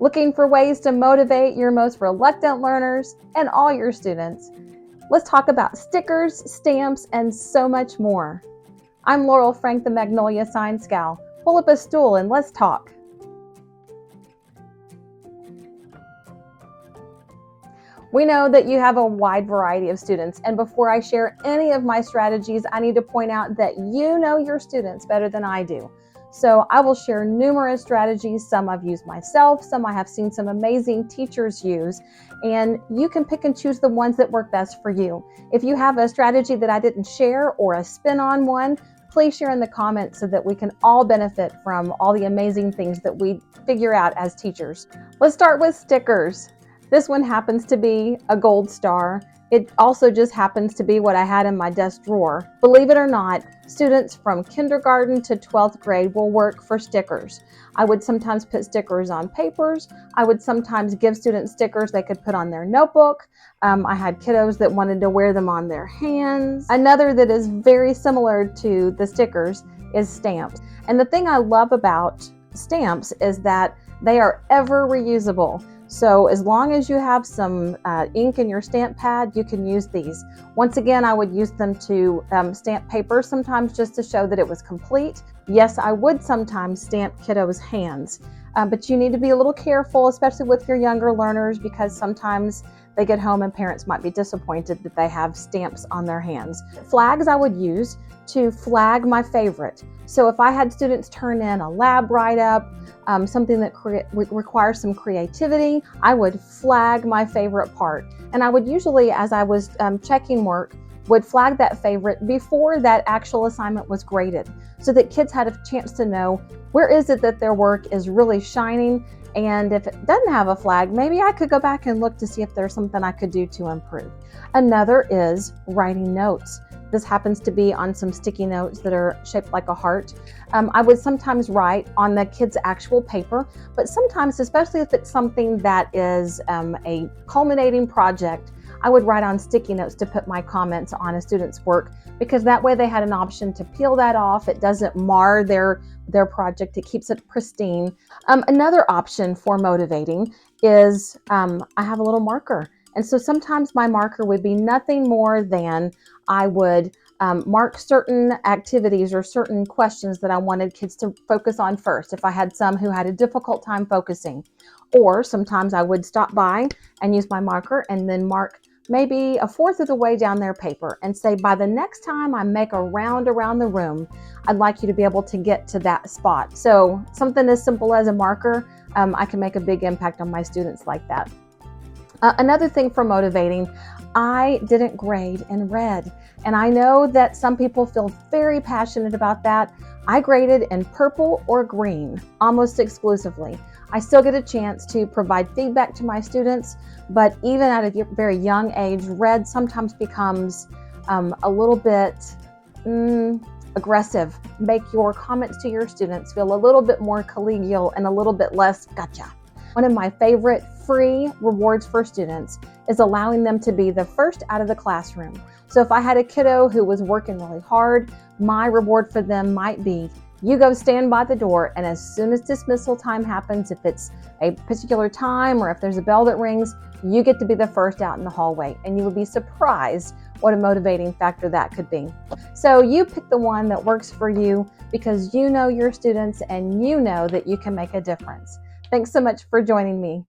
Looking for ways to motivate your most reluctant learners and all your students? Let's talk about stickers, stamps, and so much more. I'm Laurel Frank, the Magnolia Science Gal. Pull up a stool and let's talk. We know that you have a wide variety of students, and before I share any of my strategies, I need to point out that you know your students better than I do. So I will share numerous strategies. Some I've used myself, some I have seen some amazing teachers use, and you can pick and choose the ones that work best for you. If you have a strategy that I didn't share or a spin on one, please share in the comments so that we can all benefit from all the amazing things that we figure out as teachers. Let's start with stickers. This one happens to be a gold star. It also just happens to be what I had in my desk drawer. Believe it or not, students from kindergarten to 12th grade will work for stickers. I would sometimes put stickers on papers. I would sometimes give students stickers they could put on their notebook. I had kiddos that wanted to wear them on their hands. Another that is very similar to the stickers is stamps. And the thing I love about stamps is that they are ever reusable. So as long as you have some ink in your stamp pad, you can use these. Once again, I would use them to stamp paper sometimes just to show that it was complete. Yes, I would sometimes stamp kiddos' hands, but you need to be a little careful, especially with your younger learners, because sometimes they get home and parents might be disappointed that they have stamps on their hands. Flags I would use to flag my favorite. So if I had students turn in a lab write-up, something that requires some creativity, I would flag my favorite part. And I would usually, as I was checking work, would flag that favorite before that actual assignment was graded, so that kids had a chance to know where is it that their work is really shining. And if it doesn't have a flag, maybe I could go back and look to see if there's something I could do to improve. Another is writing notes. This happens to be on some sticky notes that are shaped like a heart. I would sometimes write on the kids' actual paper, but sometimes, especially if it's something that is a culminating project, I would write on sticky notes to put my comments on a student's work, because that way they had an option to peel that off. It doesn't mar their project, it keeps it pristine. Another option for motivating is I have a little marker. And so sometimes my marker would be nothing more than I would mark certain activities or certain questions that I wanted kids to focus on first, if I had some who had a difficult time focusing. Or sometimes I would stop by and use my marker and then mark maybe a fourth of the way down their paper and say, by the next time I make a round around the room, I'd like you to be able to get to that spot. So something as simple as a marker, I can make a big impact on my students like that. Another thing for motivating, I didn't grade in red. And I know that some people feel very passionate about that. I graded in purple or green, almost exclusively. I still get a chance to provide feedback to my students, but even at a very young age, red sometimes becomes a little bit aggressive. Make your comments to your students feel a little bit more collegial and a little bit less gotcha. One of my favorite free rewards for students is allowing them to be the first out of the classroom. So if I had a kiddo who was working really hard, my reward for them might be, you go stand by the door, and as soon as dismissal time happens, if it's a particular time or if there's a bell that rings, you get to be the first out in the hallway, and you would be surprised what a motivating factor that could be. So you pick the one that works for you, because you know your students and you know that you can make a difference. Thanks so much for joining me.